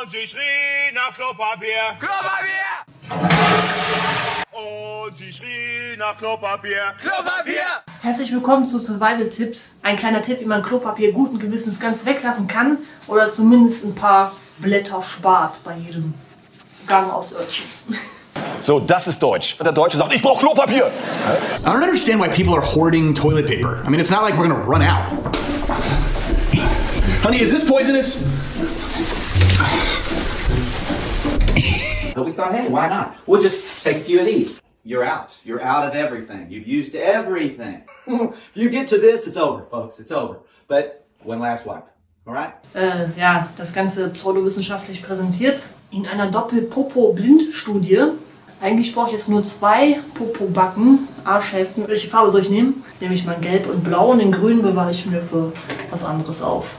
Und sie schrie nach Klopapier. Klopapier! Und sie schrie nach Klopapier. Klopapier! Herzlich willkommen zu Survival Tipps. Ein kleiner Tipp, wie man Klopapier guten Gewissens ganz weglassen kann oder zumindest ein paar Blätter spart bei jedem Gang aus Örtchen. So, das ist Deutsch. Und der Deutsche sagt, ich brauche Klopapier. I don't understand why people are hoarding toilet paper. I mean, it's not like we're gonna run out. Honey, is this poisonous? But we thought, hey, why not? We'll just take a few of these. You're out. You're out of everything. You've used everything. If you get to this, it's over, folks. It's over. But one last wipe. All right? Ja, das Ganze pseudowissenschaftlich präsentiert in einer Doppel-Popo-Blind-Studie. Eigentlich brauche ich jetzt nur 2 Popo-Backen, Arschhälften. Welche Farbe soll ich nehmen? Nehme ich mal gelb und blau und den grünen bewahre ich mir für was anderes auf.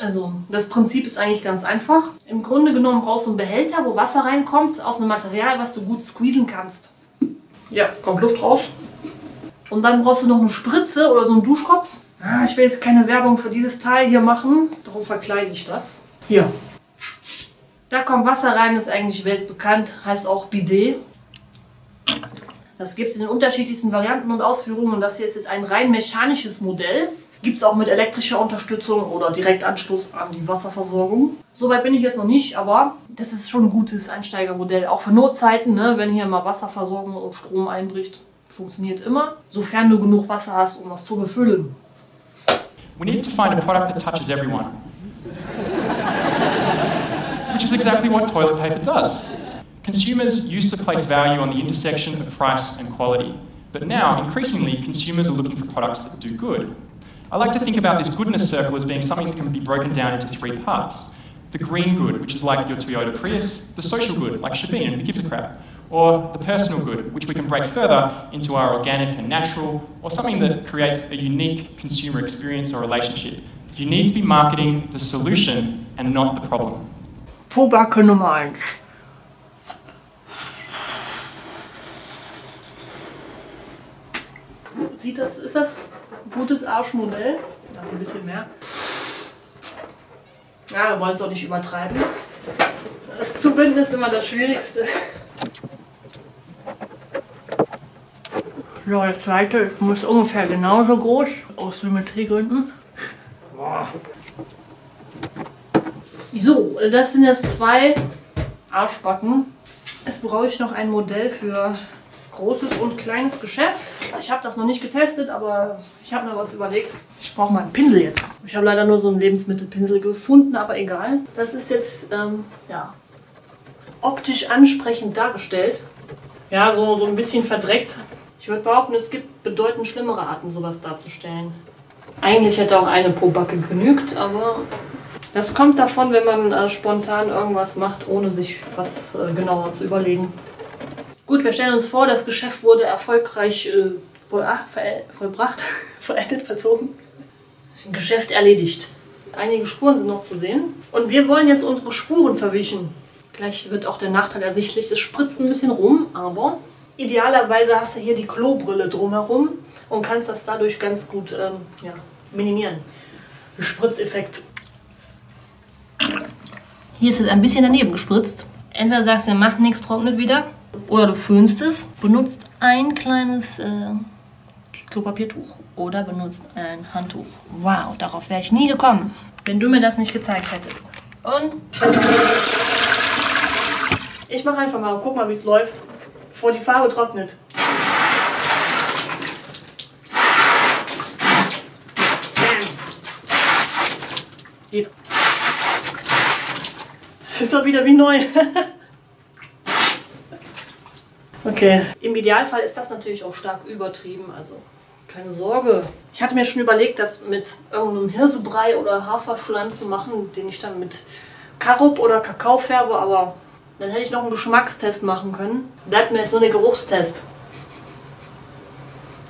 Also, das Prinzip ist eigentlich ganz einfach. Im Grunde genommen brauchst du einen Behälter, wo Wasser reinkommt, aus einem Material, was du gut squeezen kannst. Ja, kommt Luft raus. Und dann brauchst du noch eine Spritze oder so einen Duschkopf. Ich will jetzt keine Werbung für dieses Teil hier machen, darum verkleide ich das. Hier. Da kommt Wasser rein, ist eigentlich weltbekannt, heißt auch Bidet. Das gibt es in den unterschiedlichsten Varianten und Ausführungen und das hier ist jetzt ein rein mechanisches Modell. Gibt es auch mit elektrischer Unterstützung oder Direktanschluss an die Wasserversorgung. Soweit bin ich jetzt noch nicht, aber das ist schon ein gutes Einsteigermodell. Auch für Notzeiten, ne, wenn hier mal Wasserversorgung und Strom einbricht, funktioniert immer. Sofern du genug Wasser hast, um das zu befüllen. We need to find a product that touches everyone. Which is exactly what toilet paper does. Consumers used to place value on the intersection of price and quality, but now, increasingly, consumers are looking for products that do good. I like to think about this goodness circle as being something that can be broken down into 3 parts. The green good, which is like your Toyota Prius, the social good, like Shebeen, who gives a crap, or the personal good, which we can break further into our organic and natural, or something that creates a unique consumer experience or relationship. You need to be marketing the solution and not the problem. Pobacke Nummer 1. Ist das ein gutes Arschmodell? Ja, ein bisschen mehr. Ja, wir wollen es auch nicht übertreiben. Das Zubinden ist immer das Schwierigste. So, das zweite muss ungefähr genauso groß, aus Symmetriegründen. So, das sind jetzt 2 Arschbacken. Jetzt brauche ich noch ein Modell für großes und kleines Geschäft. Ich habe das noch nicht getestet, aber ich habe mir was überlegt. Ich brauche mal einen Pinsel jetzt. Ich habe leider nur so einen Lebensmittelpinsel gefunden, aber egal. Das ist jetzt ja, optisch ansprechend dargestellt. Ja, so ein bisschen verdreckt. Ich würde behaupten, es gibt bedeutend schlimmere Arten, sowas darzustellen. Eigentlich hätte auch eine Pobacke genügt, aber das kommt davon, wenn man spontan irgendwas macht, ohne sich was genauer zu überlegen. Gut, wir stellen uns vor, das Geschäft wurde erfolgreich vollbracht, vollendet, verzogen. Geschäft erledigt. Einige Spuren sind noch zu sehen. Und wir wollen jetzt unsere Spuren verwischen. Gleich wird auch der Nachteil ersichtlich. Es spritzt ein bisschen rum, aber idealerweise hast du hier die Klobrille drumherum und kannst das dadurch ganz gut ja, minimieren. Spritzeffekt. Hier ist es ein bisschen daneben gespritzt. Entweder sagst du, mach nichts, trocknet wieder. Oder du föhnst es, benutzt ein kleines Klopapiertuch oder benutzt ein Handtuch. Wow, darauf wäre ich nie gekommen, wenn du mir das nicht gezeigt hättest. Und tschüss. Ich mache einfach mal und guck mal, wie es läuft, bevor die Farbe trocknet. Geht. Das ist doch wieder wie neu. Okay. Im Idealfall ist das natürlich auch stark übertrieben, also keine Sorge. Ich hatte mir schon überlegt, das mit irgendeinem Hirsebrei oder Haferschleim zu machen, den ich dann mit Karob oder Kakao färbe, aber dann hätte ich noch einen Geschmackstest machen können. Bleibt mir jetzt nur der Geruchstest.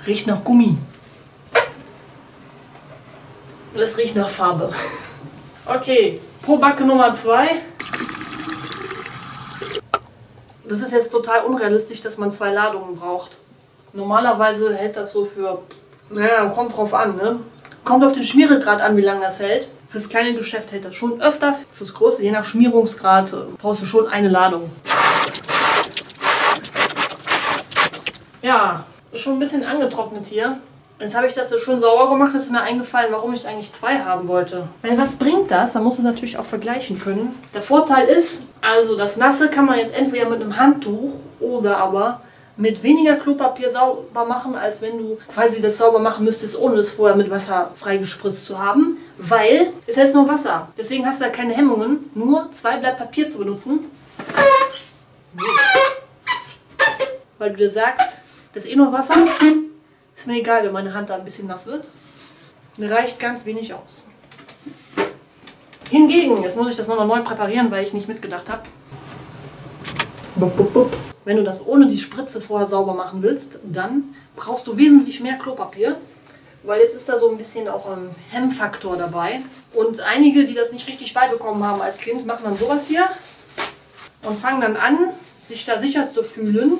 Riecht nach Gummi. Und es riecht nach Farbe. Okay, Pobacke Nummer 2. Das ist jetzt total unrealistisch, dass man 2 Ladungen braucht. Normalerweise hält das so für, naja, kommt drauf an, ne? Kommt auf den Schmieregrad an, wie lange das hält. Fürs kleine Geschäft hält das schon öfters. Fürs große, je nach Schmierungsgrad, brauchst du schon eine Ladung. Ja, ist schon ein bisschen angetrocknet hier. Jetzt habe ich das so schön sauber gemacht, es ist mir eingefallen, warum ich eigentlich 2 haben wollte. Weil was bringt das? Man muss es natürlich auch vergleichen können. Der Vorteil ist, also das Nasse kann man jetzt entweder mit einem Handtuch oder aber mit weniger Klopapier sauber machen, als wenn du quasi das sauber machen müsstest, ohne es vorher mit Wasser freigespritzt zu haben. Weil es ist jetzt nur Wasser. Deswegen hast du ja keine Hemmungen, nur 2 Blatt Papier zu benutzen. Weil du dir sagst, das ist eh nur Wasser. Ist mir egal, wenn meine Hand da ein bisschen nass wird. Mir reicht ganz wenig aus. Hingegen, jetzt muss ich das nochmal neu präparieren, weil ich nicht mitgedacht habe. Wenn du das ohne die Spritze vorher sauber machen willst, dann brauchst du wesentlich mehr Klopapier. Weil jetzt ist da so ein bisschen auch ein Hemmfaktor dabei. Und einige, die das nicht richtig beibekommen haben als Kind, machen dann sowas hier. Und fangen dann an, sich da sicher zu fühlen.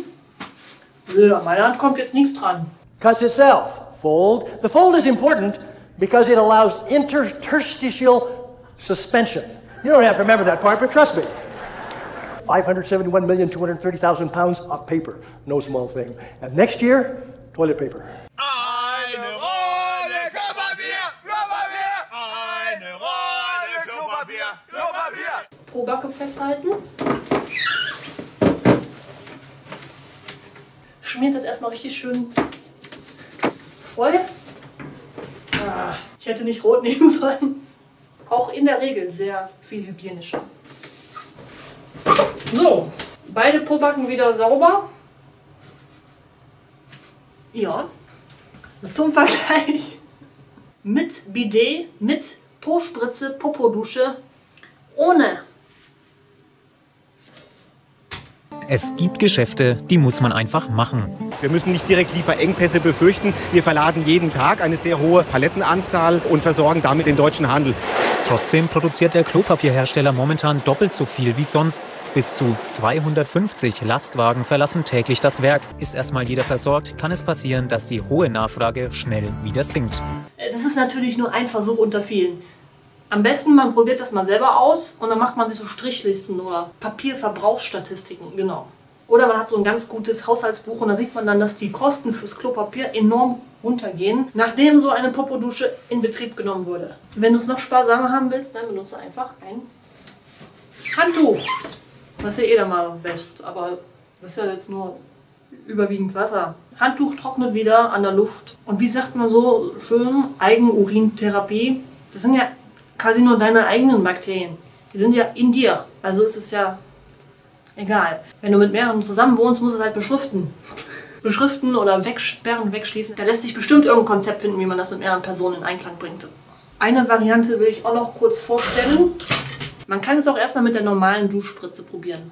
Ja, meine Hand kommt jetzt nichts dran. Cuts itself. Fold. The fold is important because it allows interstitial suspension. You don't have to remember that part, but trust me. 571,230,000 pounds of paper. No small thing. And next year, toilet paper. Eine Rolle Klopapier, Klopapier, eine Rolle Klopapier, Klopapier. Pro Backe festhalten. Schmiert das erstmal richtig schön voll. Ich hätte nicht rot nehmen sollen. Auch in der Regel sehr viel hygienischer. So, beide Pobacken wieder sauber. Ja, zum Vergleich. Mit Bidet, mit Po-Spritze, Popodusche, ohne. Es gibt Geschäfte, die muss man einfach machen. Wir müssen nicht direkt Lieferengpässe befürchten. Wir verladen jeden Tag eine sehr hohe Palettenanzahl und versorgen damit den deutschen Handel. Trotzdem produziert der Klopapierhersteller momentan doppelt so viel wie sonst. Bis zu 250 Lastwagen verlassen täglich das Werk. Ist erstmal jeder versorgt, kann es passieren, dass die hohe Nachfrage schnell wieder sinkt. Das ist natürlich nur ein Versuch unter vielen. Am besten, man probiert das mal selber aus und dann macht man sich so Strichlisten oder Papierverbrauchsstatistiken, genau. Oder man hat so ein ganz gutes Haushaltsbuch und da sieht man dann, dass die Kosten fürs Klopapier enorm runtergehen, nachdem so eine Popodusche in Betrieb genommen wurde. Wenn du es noch sparsamer haben willst, dann benutze einfach ein Handtuch, was ihr da mal wäscht, aber das ist ja jetzt nur überwiegend Wasser. Handtuch trocknet wieder an der Luft. Und wie sagt man so schön, Eigenurintherapie, das sind ja quasi nur deine eigenen Bakterien. Die sind ja in dir. Also ist es ja egal. Wenn du mit mehreren zusammen wohnst, musst du es halt beschriften. Beschriften oder wegsperren, wegschließen. Da lässt sich bestimmt irgendein Konzept finden, wie man das mit mehreren Personen in Einklang bringt. Eine Variante will ich auch noch kurz vorstellen. Man kann es auch erstmal mit der normalen Duschspritze probieren.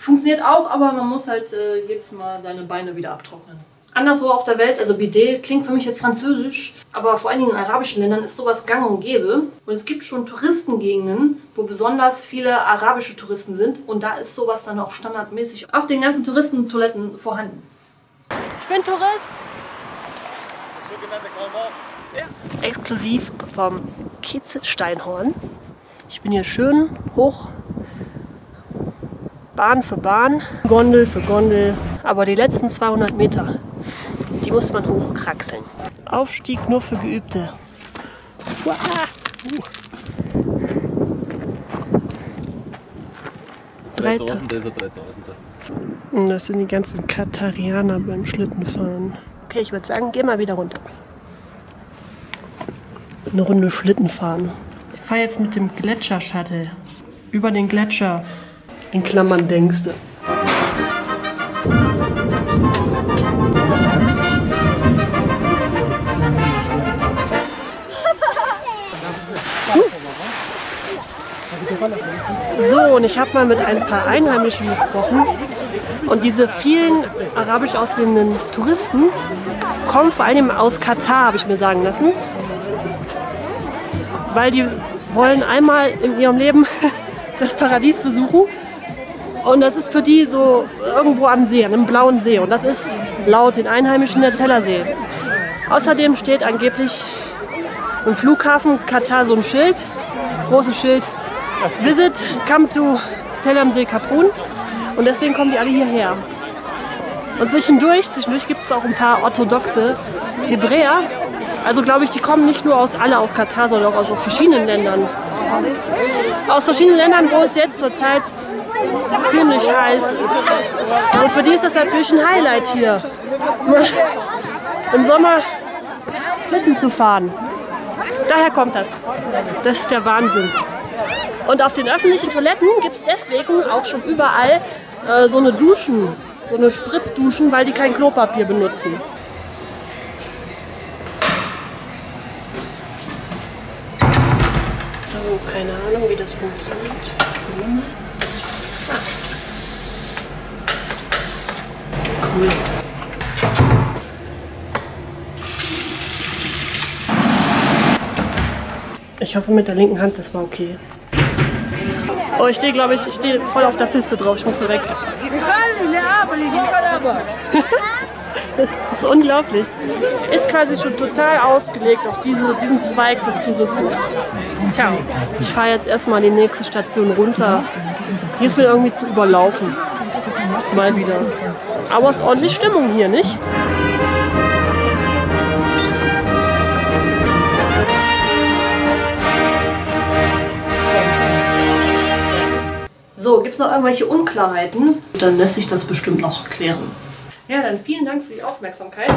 Funktioniert auch, aber man muss halt jedes Mal seine Beine wieder abtrocknen. Anderswo auf der Welt, also Bidet klingt für mich jetzt französisch, aber vor allen Dingen in arabischen Ländern ist sowas gang und gäbe. Und es gibt schon Touristengegenden, wo besonders viele arabische Touristen sind. Und da ist sowas dann auch standardmäßig auf den ganzen Touristentoiletten vorhanden. Ich bin Tourist! Ja. Exklusiv vom Kitzsteinhorn. Ich bin hier schön hoch. Bahn für Bahn, Gondel für Gondel. Aber die letzten 200 Meter, die muss man hochkraxeln. Aufstieg nur für Geübte. Das sind die ganzen Katarianer beim Schlittenfahren. Okay, ich würde sagen, geh mal wieder runter. Eine Runde Schlitten fahren. Ich fahre jetzt mit dem Gletscher-Shuttle über den Gletscher. In Klammern denkste. So, und ich habe mal mit ein paar Einheimischen gesprochen. Und diese vielen arabisch aussehenden Touristen kommen vor allem aus Katar, habe ich mir sagen lassen. Weil die wollen einmal in ihrem Leben das Paradies besuchen. Und das ist für die so irgendwo am See, an einem blauen See. Und das ist laut den Einheimischen der Zellersee. Außerdem steht angeblich im Flughafen Katar so ein Schild, großes Schild, Visit, come to Zell am See Kaprun. Und deswegen kommen die alle hierher. Und zwischendurch gibt es auch ein paar orthodoxe Hebräer. Also glaube ich, die kommen nicht nur alle aus Katar, sondern auch aus verschiedenen Ländern. Aus verschiedenen Ländern, wo es jetzt zurzeit ziemlich heiß ist. Und für die ist das natürlich ein Highlight hier, im Sommer Schlitten zu fahren. Daher kommt das. Das ist der Wahnsinn. Und auf den öffentlichen Toiletten gibt es deswegen auch schon überall so eine Duschen, so eine Spritzduschen, weil die kein Klopapier benutzen. So, keine Ahnung, wie das funktioniert. Cool. Ich hoffe mit der linken Hand, das war okay. Oh, ich stehe voll auf der Piste drauf. Ich muss so weg. Das ist unglaublich. Ist quasi schon total ausgelegt auf diesen Zweig des Tourismus. Tja, ich fahre jetzt erstmal die nächste Station runter. Hier ist mir irgendwie zu überlaufen. Mal wieder. Aber es ist ordentlich Stimmung hier, nicht? So, gibt es noch irgendwelche Unklarheiten? Dann lässt sich das bestimmt noch klären. Ja, dann vielen Dank für die Aufmerksamkeit.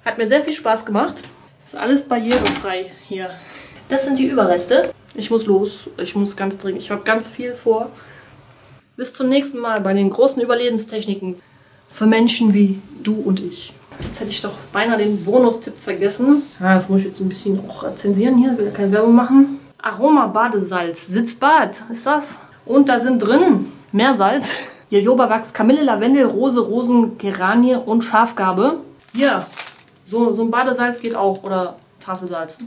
Hat mir sehr viel Spaß gemacht. Ist alles barrierefrei hier. Das sind die Überreste. Ich muss los. Ich muss ganz dringend. Ich habe ganz viel vor. Bis zum nächsten Mal bei den großen Überlebenstechniken für Menschen wie du und ich. Jetzt hätte ich doch beinahe den Bonustipp vergessen. Das muss ich jetzt ein bisschen auch zensieren hier. Ich will ja keine Werbung machen. Aroma Badesalz. Sitzbad ist das. Und da sind drin Meersalz, Jojoba-Wachs, Kamille, Lavendel, Rose, Rosen, Geranie und Schafgarbe. Hier, so ein Badesalz geht auch. Oder Tafelsalz.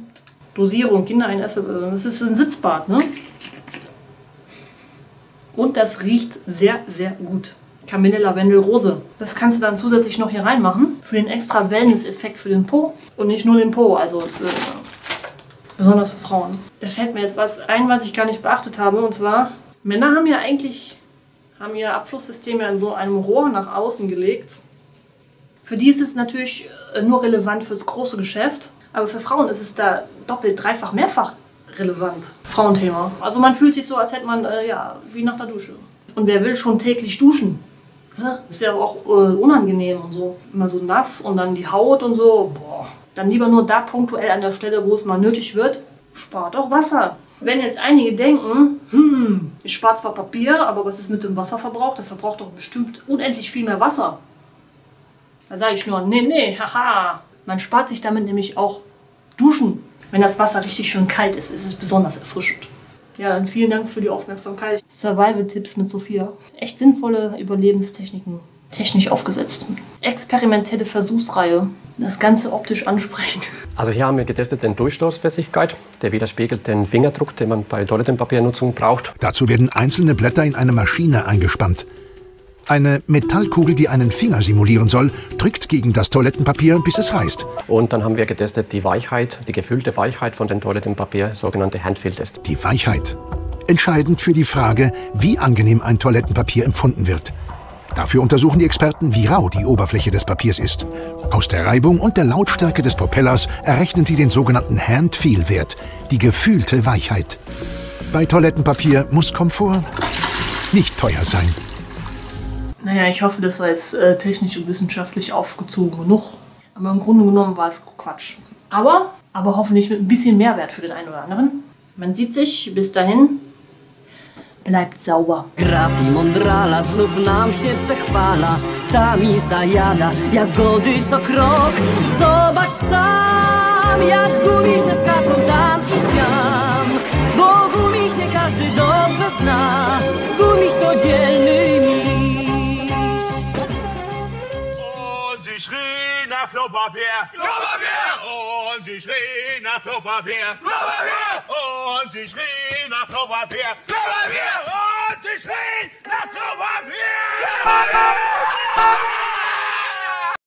Dosierung, Kinder ein Esslöffel. Das ist ein Sitzbad, ne? Und das riecht sehr, sehr gut. Kamille, Lavendel, Rose. Das kannst du dann zusätzlich noch hier reinmachen. Für den extra Wellness-Effekt für den Po. Und nicht nur den Po, also ist besonders für Frauen. Da fällt mir jetzt was ein, was ich gar nicht beachtet habe. Und zwar, Männer haben ja eigentlich ihr Abflusssystem ja in so einem Rohr nach außen gelegt. Für die ist es natürlich nur relevant fürs große Geschäft. Aber für Frauen ist es da doppelt, dreifach, mehrfach relevant. Frauenthema. Also man fühlt sich so, als hätte man, wie nach der Dusche. Und wer will schon täglich duschen? Ist ja auch unangenehm und so. Immer so nass und dann die Haut und so. Boah. Dann lieber nur da punktuell an der Stelle, wo es mal nötig wird. Spart auch Wasser. Wenn jetzt einige denken, ich spare zwar Papier, aber was ist mit dem Wasserverbrauch? Das verbraucht doch bestimmt unendlich viel mehr Wasser. Da sage ich nur, nee, haha. Man spart sich damit nämlich auch Duschen. Wenn das Wasser richtig schön kalt ist, ist es besonders erfrischend. Ja, dann vielen Dank für die Aufmerksamkeit. Survival-Tipps mit Sophia. Echt sinnvolle Überlebenstechniken. Technisch aufgesetzt. Experimentelle Versuchsreihe. Das Ganze optisch ansprechend. Also hier haben wir getestet den Durchstoßfestigkeit. Der widerspiegelt den Fingerdruck, den man bei Toilettenpapiernutzung braucht. Dazu werden einzelne Blätter in eine Maschine eingespannt. Eine Metallkugel, die einen Finger simulieren soll, drückt gegen das Toilettenpapier, bis es reißt. Und dann haben wir getestet die Weichheit, die gefühlte Weichheit von dem Toilettenpapier, sogenannte Handfeel-Test. Die Weichheit. Entscheidend für die Frage, wie angenehm ein Toilettenpapier empfunden wird. Dafür untersuchen die Experten, wie rau die Oberfläche des Papiers ist. Aus der Reibung und der Lautstärke des Propellers errechnen sie den sogenannten Hand-Feel-Wert, die gefühlte Weichheit. Bei Toilettenpapier muss Komfort nicht teuer sein. Naja, ich hoffe, das war jetzt technisch und wissenschaftlich aufgezogen genug. Aber im Grunde genommen war es Quatsch. Aber hoffentlich mit ein bisschen Mehrwert für den einen oder anderen. Man sieht sich. Bis dahin. Bleibt sauber. Grafi mądrala, znów nam się zachwala. Sami zajada, jagody to krok. Zobacz sam, jak gumi się skaczą tam i tam. Bo gumi się każdy dobrze zna. Gumiś to dzielny miś. Und sie schrien nach Klopapier. Klopapier! Und sie schrien nach Klopapier. Klopapier! Und sie schrien nach Klopapier. Klopapier! Und sie schrien nach Klopapier. Klopapier!